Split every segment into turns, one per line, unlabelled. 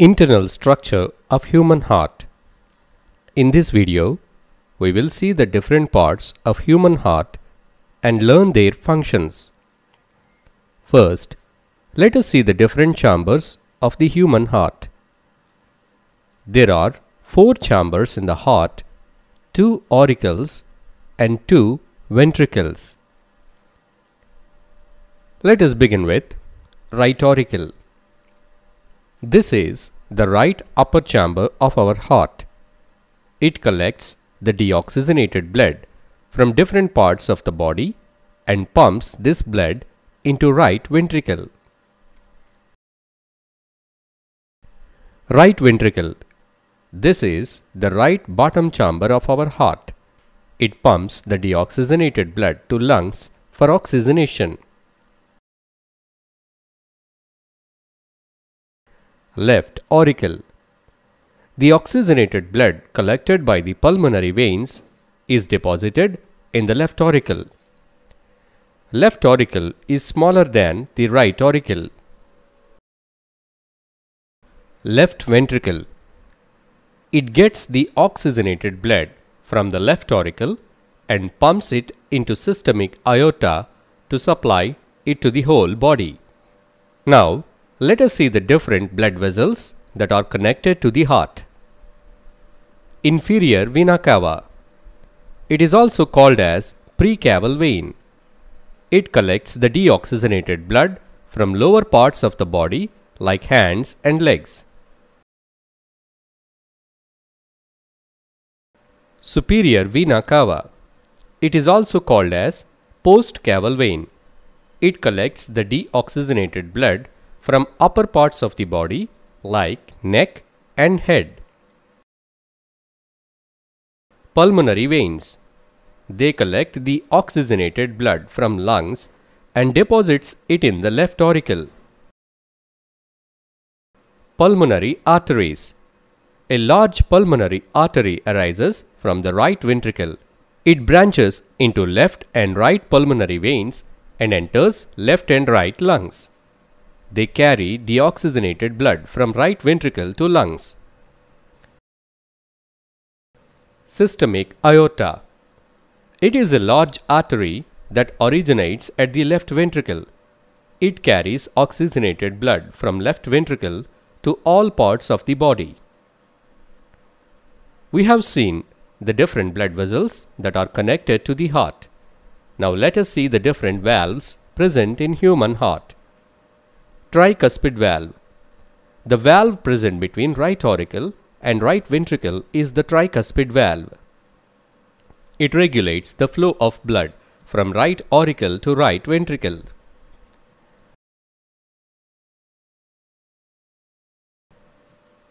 Internal structure of human heart. In this video, we will see the different parts of human heart and learn their functions. First, let us see the different chambers of the human heart. There are 4 chambers in the heart, 2 auricles and 2 ventricles. Let us begin with right auricle. This is the right upper chamber of our heart. It collects the deoxygenated blood from different parts of the body and pumps this blood into right ventricle. Right ventricle. This is the right bottom chamber of our heart. It pumps the deoxygenated blood to lungs for oxygenation. Left auricle. The oxygenated blood collected by the pulmonary veins is deposited in the left auricle. Left auricle is smaller than the right auricle. Left ventricle. It gets the oxygenated blood from the left auricle and pumps it into systemic aorta to supply it to the whole body. Now, let us see the different blood vessels that are connected to the heart. Inferior vena cava. It is also called as precaval vein. It collects the deoxygenated blood from lower parts of the body like hands and legs. Superior vena cava. It is also called as postcaval vein. It collects the deoxygenated blood from upper parts of the body like neck and head. Pulmonary veins. They collect the oxygenated blood from lungs and deposits it in the left auricle. Pulmonary arteries. A large pulmonary artery arises from the right ventricle. It branches into left and right pulmonary veins and enters left and right lungs. They carry deoxygenated blood from right ventricle to lungs. Systemic aorta. It is a large artery that originates at the left ventricle. It carries oxygenated blood from left ventricle to all parts of the body. We have seen the different blood vessels that are connected to the heart. Now let us see the different valves present in human heart. Tricuspid valve. The valve present between right auricle and right ventricle is the tricuspid valve. It regulates the flow of blood from right auricle to right ventricle.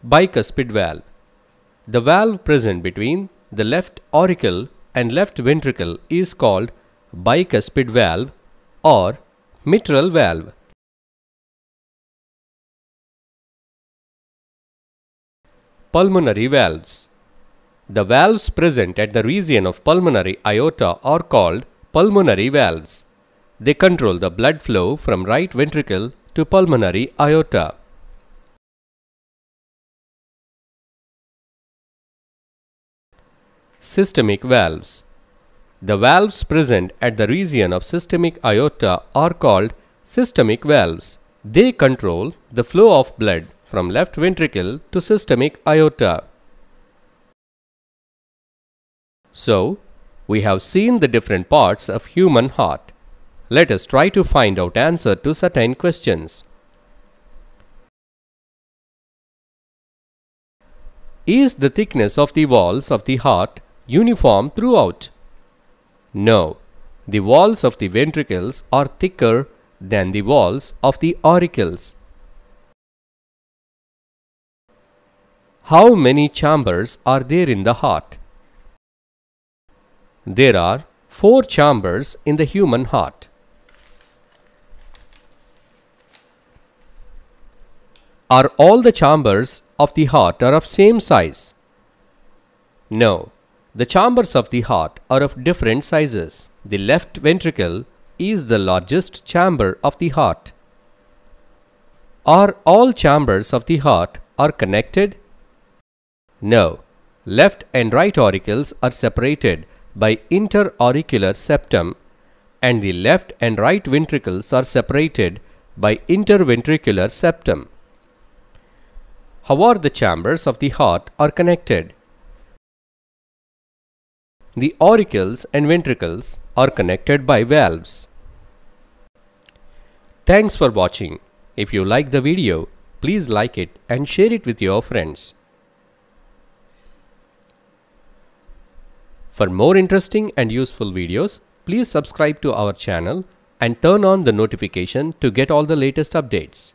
Bicuspid valve. The valve present between the left auricle and left ventricle is called bicuspid valve or mitral valve. Pulmonary valves. The valves present at the region of pulmonary aorta are called pulmonary valves. They control the blood flow from right ventricle to pulmonary aorta. Systemic valves. The valves present at the region of systemic aorta are called systemic valves. They control the flow of blood from left ventricle to systemic aorta. So, we have seen the different parts of human heart. Let us try to find out answer to certain questions. Is the thickness of the walls of the heart uniform throughout? No. The walls of the ventricles are thicker than the walls of the auricles. How many chambers are there in the heart? There are 4 chambers in the human heart. Are all the chambers of the heart are of same size? No. The chambers of the heart are of different sizes. The left ventricle is the largest chamber of the heart. Are all chambers of the heart are connected? No. Left and right auricles are separated by interauricular septum, and the left and right ventricles are separated by interventricular septum. How are the chambers of the heart are connected? The auricles and ventricles are connected by valves. Thanks for watching. If you like the video, please like it and share it with your friends. For more interesting and useful videos, please subscribe to our channel and turn on the notification to get all the latest updates.